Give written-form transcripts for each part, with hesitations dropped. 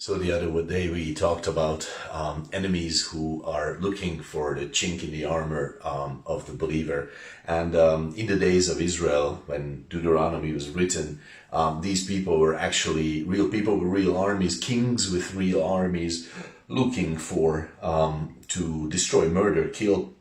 So the other day we talked about enemies who are looking for the chink in the armor of the believer. And in the days of Israel, when Deuteronomy was written, these people were actually real people with real armies, kings with real armies, looking for to destroy, murder, kill,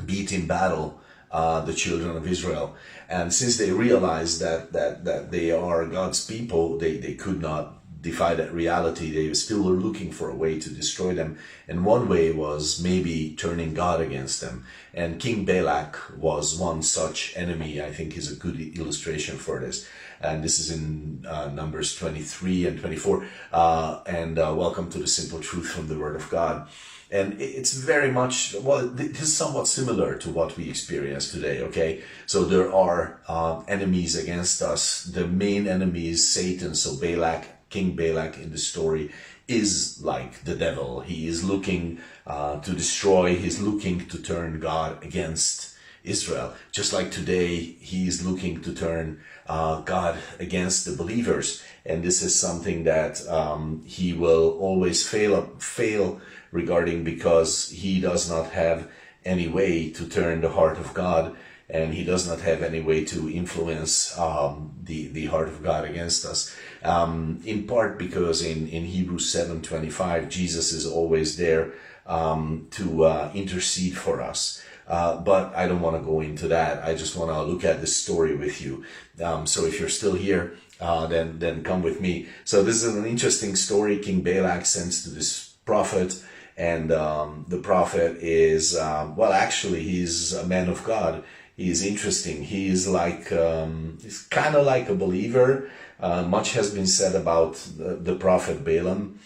beat in battle the children of Israel. And since they realized that they are God's people, they could not defy that reality. They still were looking for a way to destroy them. And one way was maybe turning God against them. And King Balak was one such enemy. I think is a good illustration for this. And this is in Numbers 23 and 24. Welcome to the simple truth from the Word of God. And it's very much, well, it is somewhat similar to what we experience today, okay? So there are enemies against us. The main enemy is Satan. So Balak, King Balak in the story, is like the devil. He is looking to destroy. He's looking to turn God against Israel. Just like today, he is looking to turn God against the believers. And this is something that he will always fail regarding, because he does not have any way to turn the heart of God, and he does not have any way to influence the heart of God against us. In part because in Hebrews 7:25, Jesus is always there to intercede for us. But I don't want to go into that. I just want to look at this story with you. So if you're still here, then come with me. So this is an interesting story. King Balak sends to this prophet, and the prophet is, actually, he's a man of God. He's interesting. He's he's kind of like a believer. Much has been said about the prophet Balaam.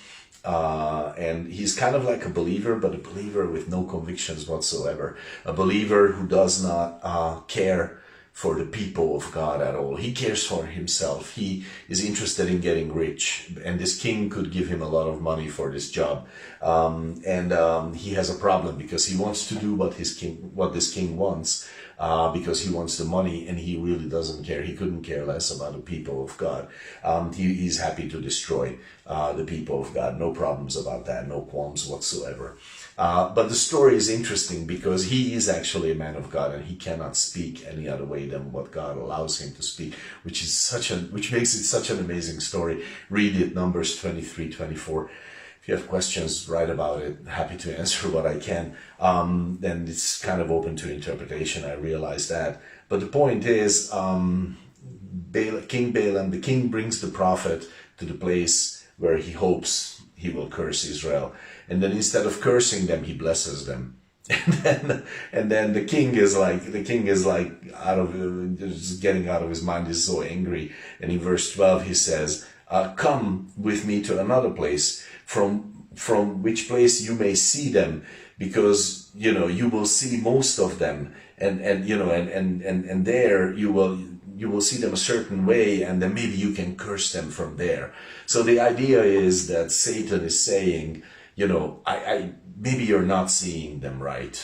And he's kind of like a believer, but a believer with no convictions whatsoever. A believer who does not care for the people of God at all. He cares for himself. He is interested in getting rich, and this king could give him a lot of money for this job. He has a problem because he wants to do what this king wants, because he wants the money, and he really doesn't care. He couldn't care less about the people of God. He's happy to destroy the people of God. No problems about that. No qualms whatsoever. But the story is interesting because he is actually a man of God, and he cannot speak any other way than what God allows him to speak, which makes it such an amazing story. Read it, Numbers 23-24. If you have questions, write about it. Happy to answer what I can. Then it's kind of open to interpretation. I realize that. But the point is, King Balaam, the king, brings the prophet to the place where he hopes he will curse Israel. And then instead of cursing them, he blesses them. And then the king is just getting out of his mind. He's so angry. And in verse 12, he says, come with me to another place, from which place you may see them, because you will see most of them, and there you will see them a certain way, and then maybe you can curse them from there. So the idea is that Satan is saying, maybe you're not seeing them right,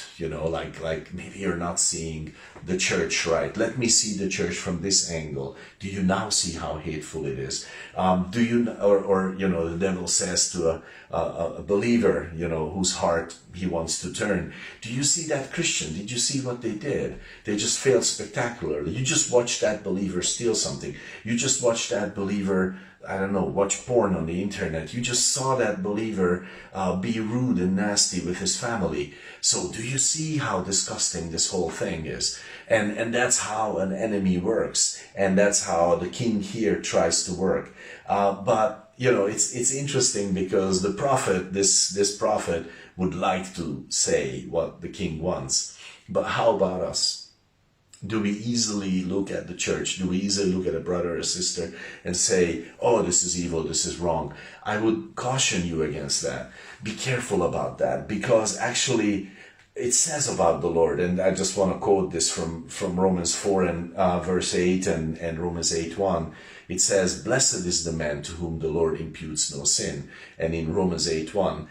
like maybe you're not seeing the church right. Let me see the church from this angle. Do you now see how hateful it is? The devil says to a believer, whose heart he wants to turn, do you see that Christian? Did you see what they did? They just failed spectacularly. You just watched that believer steal something. You just watched that believer, watch porn on the internet. You just saw that believer be rude and nasty with his family. So do you see how disgusting this whole thing is? And that's how an enemy works. And that's how the king here tries to work. But it's interesting because the prophet, this prophet would like to say what the king wants. But how about us? Do we easily look at the church? Do we easily look at a brother or sister and say, oh, this is evil, this is wrong? I would caution you against that. Be careful about that, because actually it says about the Lord, and I just want to quote this from Romans 4 and verse 8 and Romans 8:1. It says, blessed is the man to whom the Lord imputes no sin. And in Romans 8:1,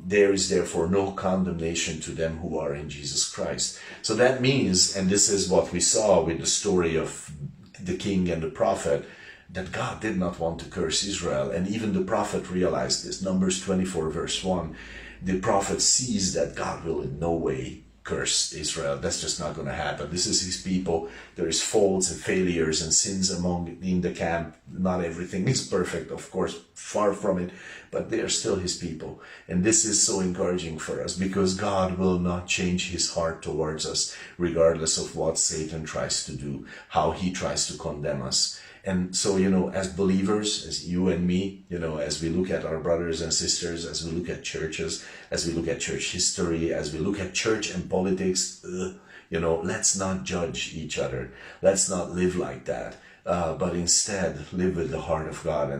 there is therefore no condemnation to them who are in Jesus Christ. So that means, and this is what we saw with the story of the king and the prophet, that God did not want to curse Israel. And even the prophet realized this. Numbers 24 verse 1, the prophet sees that God will in no way curse Israel. That's just not going to happen. This is his people. There is faults and failures and sins in the camp. Not everything is perfect, of course, far from it, but they are still his people. And this is so encouraging for us, because God will not change his heart towards us, regardless of what Satan tries to do, how he tries to condemn us. And so, as believers, as you and me, as we look at our brothers and sisters, as we look at churches, as we look at church history, as we look at church and politics, let's not judge each other. Let's not live like that, but instead live with the heart of God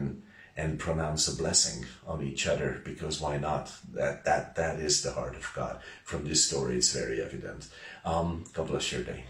and pronounce a blessing on each other, because why not? That is the heart of God. From this story, it's very evident. God bless your day.